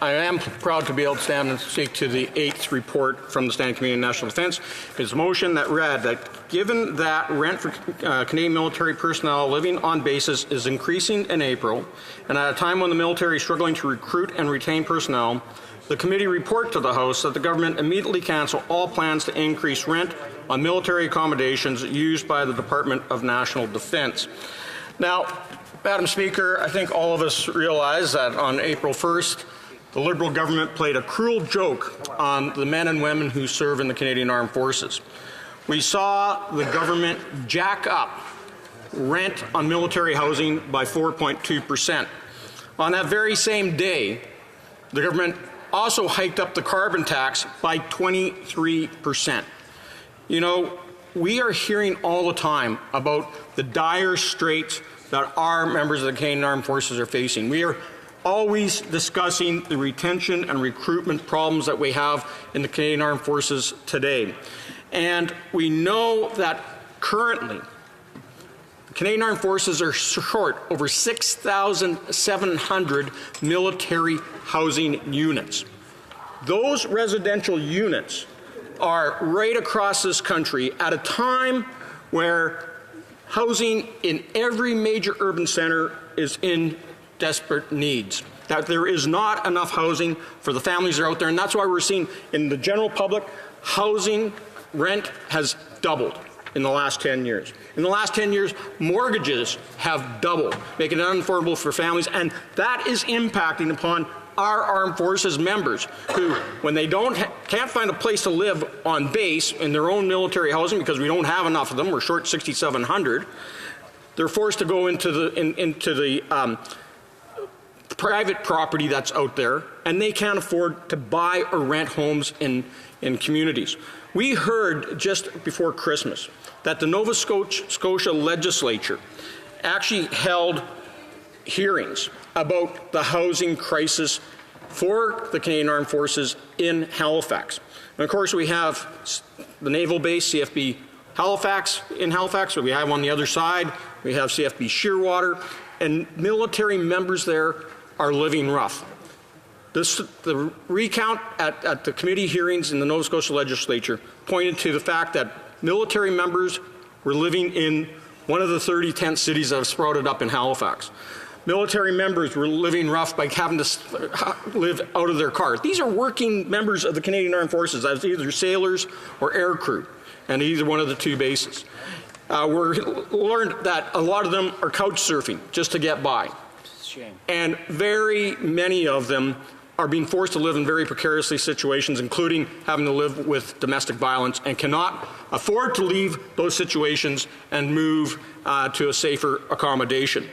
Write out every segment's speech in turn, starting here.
I am proud to be able to stand and speak to the 8th report from the Standing Committee on National Defence. It's a motion that read that given that rent for Canadian military personnel living on bases is increasing in April, and at a time when the military is struggling to recruit and retain personnel, the committee report to the House that the government immediately cancel all plans to increase rent on military accommodations used by the Department of National Defence. Now, Madam Speaker, I think all of us realize that on April 1st, the Liberal government played a cruel joke on the men and women who serve in the Canadian Armed Forces. We saw the government jack up rent on military housing by 4.2%. On that very same day, the government also hiked up the carbon tax by 23%. You know, we are hearing all the time about the dire straits that our members of the Canadian Armed Forces are facing. We are always discussing the retention and recruitment problems that we have in the Canadian Armed Forces today. And we know that currently the Canadian Armed Forces are short over 6,700 military housing units. Those residential units are right across this country at a time where housing in every major urban centre is in desperate needs, that there is not enough housing for the families that are out there, and that's why we're seeing in the general public, housing rent has doubled in the last 10 years. In the last 10 years, mortgages have doubled, making it unaffordable for families, and that is impacting upon our armed forces members who, when they can't find a place to live on base in their own military housing because we don't have enough of them, we're short 6,700, they're forced to go into the private property that's out there, and they can't afford to buy or rent homes in communities. We heard just before Christmas that the Nova Scotia legislature actually held hearings about the housing crisis for the Canadian Armed Forces in Halifax. And of course, we have the naval base, CFB Halifax, in Halifax, so we have on the other side, we have CFB Shearwater, and military members there are living rough. The recount at the committee hearings in the Nova Scotia legislature pointed to the fact that military members were living in one of the 30 tent cities that have sprouted up in Halifax. Military members were living rough by having to live out of their cars. These are working members of the Canadian Armed Forces, as either sailors or air crew, and either one of the two bases. We learned that a lot of them are couch surfing just to get by. Shame. And very many of them are being forced to live in very precarious situations, including having to live with domestic violence, and cannot afford to leave those situations and move to a safer accommodation.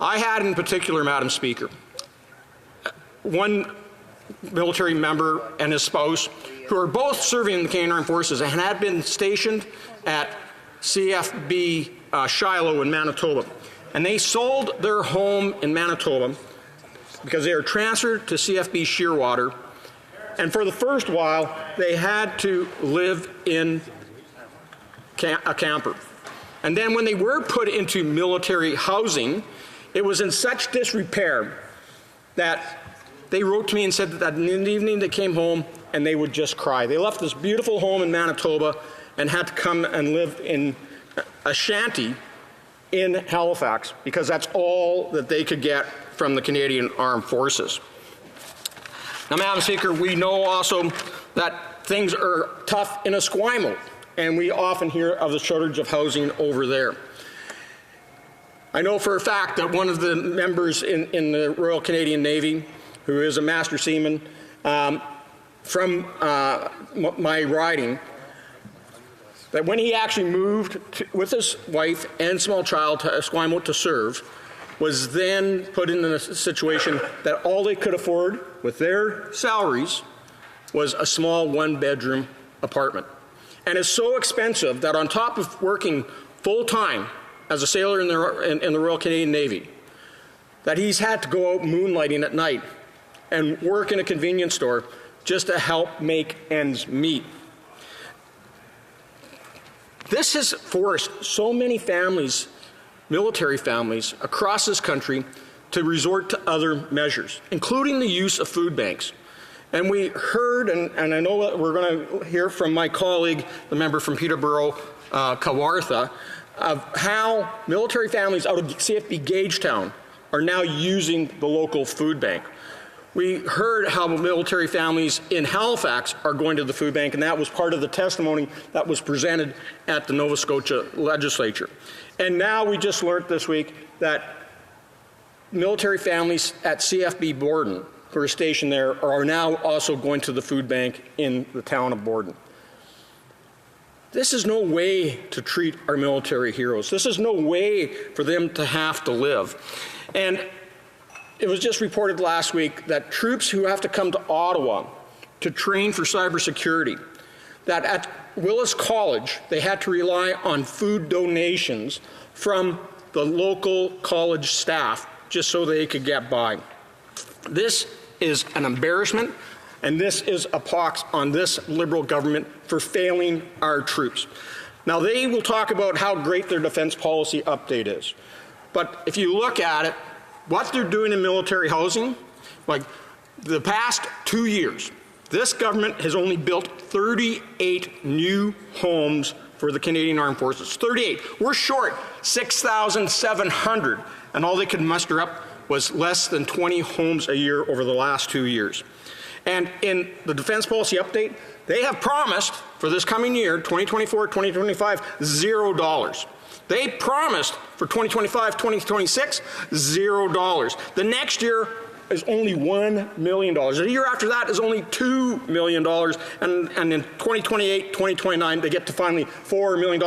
I had in particular, Madam Speaker, one military member and his spouse who are both serving in the Canadian Armed Forces and had been stationed at CFB Shiloh in Manitoba. And they sold their home in Manitoba because they were transferred to CFB Shearwater, and for the first while they had to live in a camper. And then when they were put into military housing, it was in such disrepair that they wrote to me and said that in the evening they came home and they would just cry. They left this beautiful home in Manitoba and had to come and live in a shanty in Halifax because that's all that they could get from the Canadian Armed Forces. Now, Madam Speaker, we know also that things are tough in Esquimalt, and we often hear of the shortage of housing over there. I know for a fact that one of the members in the Royal Canadian Navy, who is a master seaman from my riding, that when he actually moved with his wife and small child to Esquimalt to serve, was then put in a situation that all they could afford with their salaries was a small one-bedroom apartment. And it's so expensive that on top of working full-time as a sailor in the Royal Canadian Navy, that he's had to go out moonlighting at night and work in a convenience store just to help make ends meet. This has forced so many families, military families across this country, to resort to other measures, including the use of food banks. And we heard, and I know that we're going to hear from my colleague, the member from Peterborough, Kawartha, of how military families out of CFB Gagetown are now using the local food bank. We heard how military families in Halifax are going to the food bank, and that was part of the testimony that was presented at the Nova Scotia legislature. And now we just learned this week that military families at CFB Borden, who are stationed there, are now also going to the food bank in the town of Borden. This is no way to treat our military heroes. This is no way for them to have to live. And it was just reported last week that troops who have to come to Ottawa to train for cybersecurity, that at Willis College, they had to rely on food donations from the local college staff just so they could get by. This is an embarrassment, and this is a pox on this Liberal government for failing our troops. Now, they will talk about how great their defense policy update is. But if you look at it, what they're doing in military housing, like the past 2 years, this government has only built 38 new homes for the Canadian Armed Forces. 38. We're short 6,700, and all they could muster up was less than 20 homes a year over the last 2 years. And in the defense policy update, they have promised for this coming year, 2024, 2025, $0. They promised for 2025, 2026, $0. The next year is only $1 million. The year after that is only $2 million. And in 2028, 2029, they get to finally $4 million.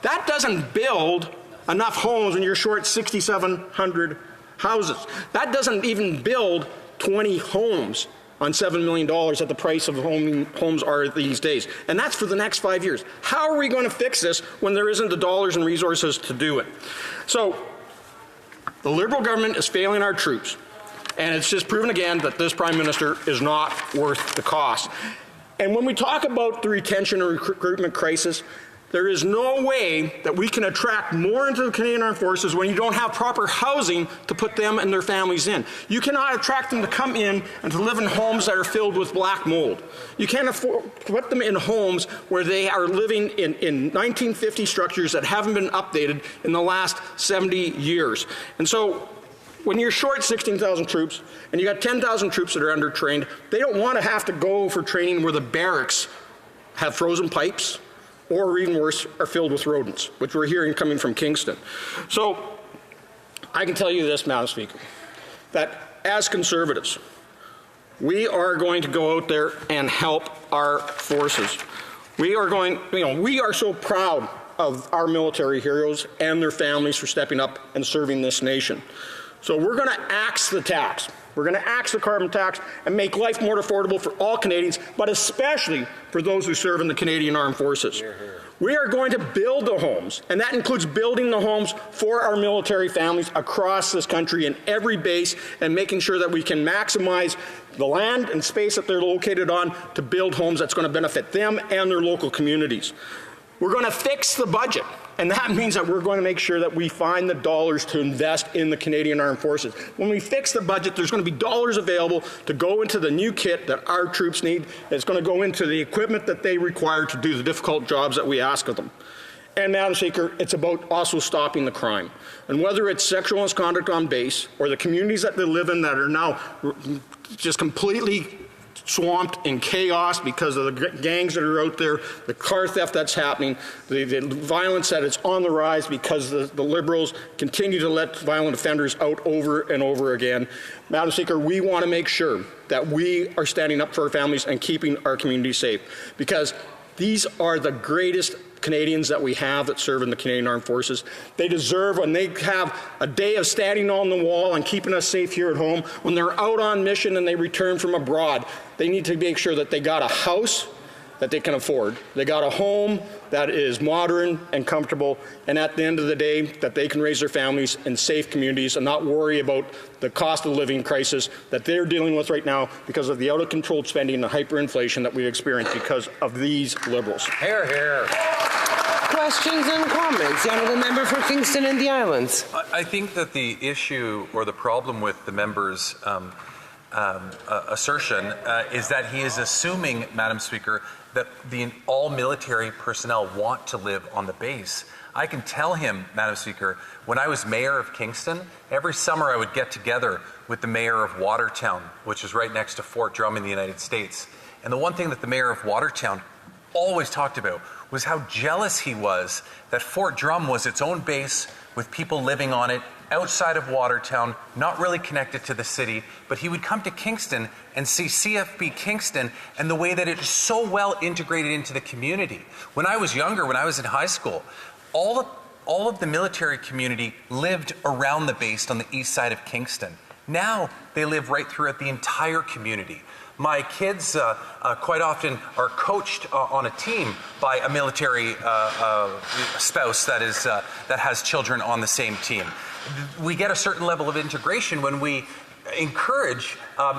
That doesn't build enough homes when you're short 6,700 houses. That doesn't even build 20 homes on $7 million at the price of homes are these days. And that's for the next 5 years. How are we going to fix this when there isn't the dollars and resources to do it? So the Liberal government is failing our troops. And it's just proven again that this Prime Minister is not worth the cost. And when we talk about the retention and recruitment crisis, there is no way that we can attract more into the Canadian Armed Forces when you don't have proper housing to put them and their families in. You cannot attract them to come in and to live in homes that are filled with black mold. You can't afford to put them in homes where they are living in 1950 structures that haven't been updated in the last 70 years. And so when you're short 16,000 troops and you got 10,000 troops that are undertrained, they don't want to have to go for training where the barracks have frozen pipes, or even worse, are filled with rodents, which we're hearing coming from Kingston. So I can tell you this, Madam Speaker, that as Conservatives, we are going to go out there and help our forces. We are going, we are so proud of our military heroes and their families for stepping up and serving this nation. So we're going to axe the tax. We're going to axe the carbon tax and make life more affordable for all Canadians, but especially for those who serve in the Canadian Armed Forces. We are going to build the homes, and that includes building the homes for our military families across this country in every base and making sure that we can maximize the land and space that they're located on to build homes that's going to benefit them and their local communities. We're going to fix the budget. And that means that we're going to make sure that we find the dollars to invest in the Canadian Armed Forces. When we fix the budget, there's going to be dollars available to go into the new kit that our troops need. It's going to go into the equipment that they require to do the difficult jobs that we ask of them. And, Madam Speaker, it's about also stopping the crime. And whether it's sexual misconduct on base or the communities that they live in that are now just completely swamped in chaos because of the gangs that are out there, the car theft that's happening, the violence that is on the rise because the Liberals continue to let violent offenders out over and over again. Madam Speaker, we want to make sure that we are standing up for our families and keeping our communities safe, because these are the greatest Canadians that we have that serve in the Canadian Armed Forces. They deserve, when they have a day of standing on the wall and keeping us safe here at home, when they're out on mission and they return from abroad, they need to make sure that they got a house that they can afford. They got a home that is modern and comfortable, and at the end of the day, that they can raise their families in safe communities and not worry about the cost of living crisis that they're dealing with right now because of the out-of-control spending and the hyperinflation that we experience because of these Liberals. Hear, hear. Questions and comments. The honourable member for Kingston and the Islands. I think that the issue or the problem with the member's assertion is that he is assuming, Madam Speaker, that all military personnel want to live on the base. I can tell him, Madam Speaker, when I was mayor of Kingston, every summer I would get together with the mayor of Watertown, which is right next to Fort Drum in the United States. And the one thing that the mayor of Watertown always talked about was how jealous he was that Fort Drum was its own base with people living on it outside of Watertown, not really connected to the city, but he would come to Kingston and see CFB Kingston and the way that it is so well integrated into the community. When I was younger, when I was in high school, all of the military community lived around the base on the east side of Kingston. Now they live right throughout the entire community. My kids quite often are coached on a team by a military spouse that has children on the same team. We get a certain level of integration when we encourage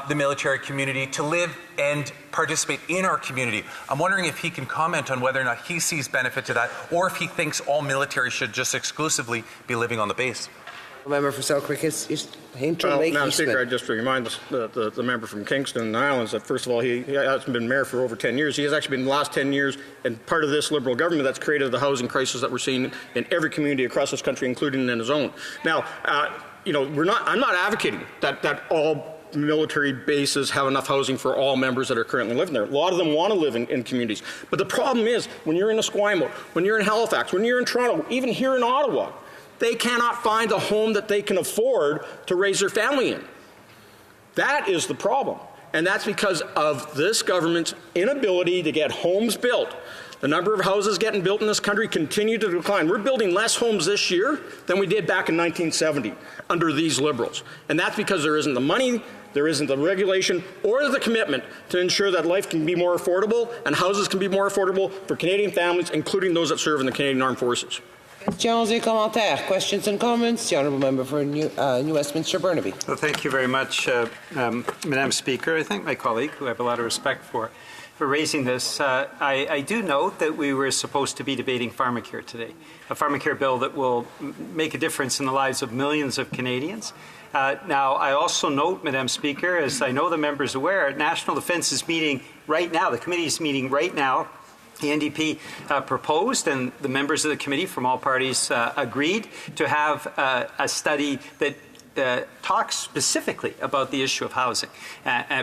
the military community to live and participate in our community. I'm wondering if he can comment on whether or not he sees benefit to that, or if he thinks all military should just exclusively be living on the base. Member for Selkirk is Madam Speaker, I just remind the member from Kingston and the Islands that, first of all, he hasn't been mayor for over 10 years. He has actually been the last 10 years and part of this Liberal government that's created the housing crisis that we're seeing in every community across this country, including in his own. Now, I'm not advocating that all military bases have enough housing for all members that are currently living there. A lot of them want to live in communities. But the problem is, when you're in Esquimalt, when you're in Halifax, when you're in Toronto, even here in Ottawa, they cannot find a home that they can afford to raise their family in. That is the problem. And that's because of this government's inability to get homes built. The number of houses getting built in this country continue to decline. We're building less homes this year than we did back in 1970 under these Liberals. And that's because there isn't the money, there isn't the regulation, or the commitment to ensure that life can be more affordable and houses can be more affordable for Canadian families, including those that serve in the Canadian Armed Forces. Questions and comments. The honourable member for New Westminster Burnaby. Well, thank you very much, Madam Speaker. I thank my colleague, who I have a lot of respect for raising this. I do note that we were supposed to be debating pharmacare today, a pharmacare bill that will make a difference in the lives of millions of Canadians. Now, I also note, Madam Speaker, as I know the member is aware, National Defence is meeting right now. The committee is meeting right now. The NDP proposed, and the members of the committee from all parties agreed to have a study that talks specifically about the issue of housing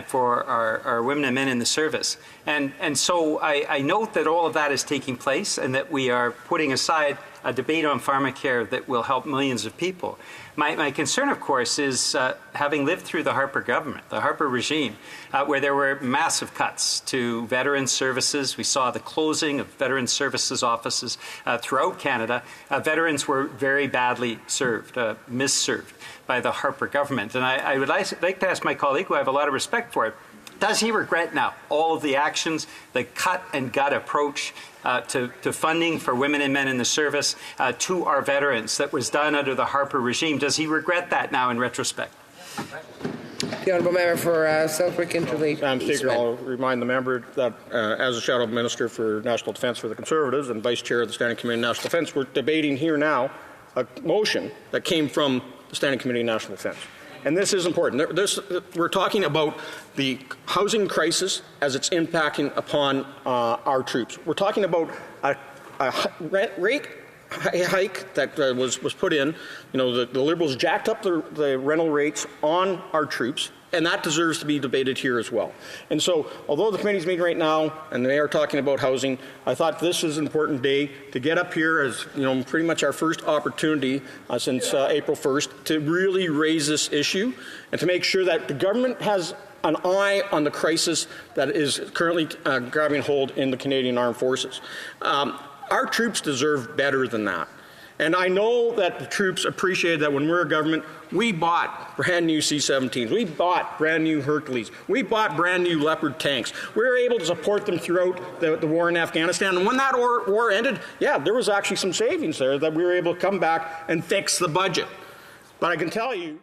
for our women and men in the service. And so I note that all of that is taking place and that we are putting aside a debate on pharmacare that will help millions of people. My concern, of course, is having lived through the Harper government, the Harper regime, where there were massive cuts to veterans services. We saw the closing of veterans services offices throughout Canada. Veterans were very badly served, misserved by the Harper government. And I would like to ask my colleague, who I have a lot of respect for, does he regret now all of the actions, the cut and gut approach to funding for women and men in the service, to our veterans that was done under the Harper regime? Does he regret that now in retrospect? The honourable member for Selkirk Interlake. Madam Speaker, I'll remind the member that as a Shadow Minister for National Defence for the Conservatives and Vice Chair of the Standing Committee on National Defence, we're debating here now a motion that came from the Standing Committee on National Defence. And this is important. We're talking about the housing crisis as it's impacting upon our troops. We're talking about a rate hike that was put in. The Liberals jacked up the rental rates on our troops, and that deserves to be debated here as well. And so, although the committee's meeting right now and they are talking about housing, I thought this is an important day to get up here as pretty much our first opportunity since April 1st to really raise this issue and to make sure that the government has an eye on the crisis that is currently grabbing hold in the Canadian Armed Forces. Our troops deserve better than that. And I know that the troops appreciated that when we're a government, we bought brand new C-17s, we bought brand new Hercules, we bought brand new Leopard tanks. We were able to support them throughout the war in Afghanistan. And when that war ended, yeah, there was actually some savings there that we were able to come back and fix the budget. But I can tell you,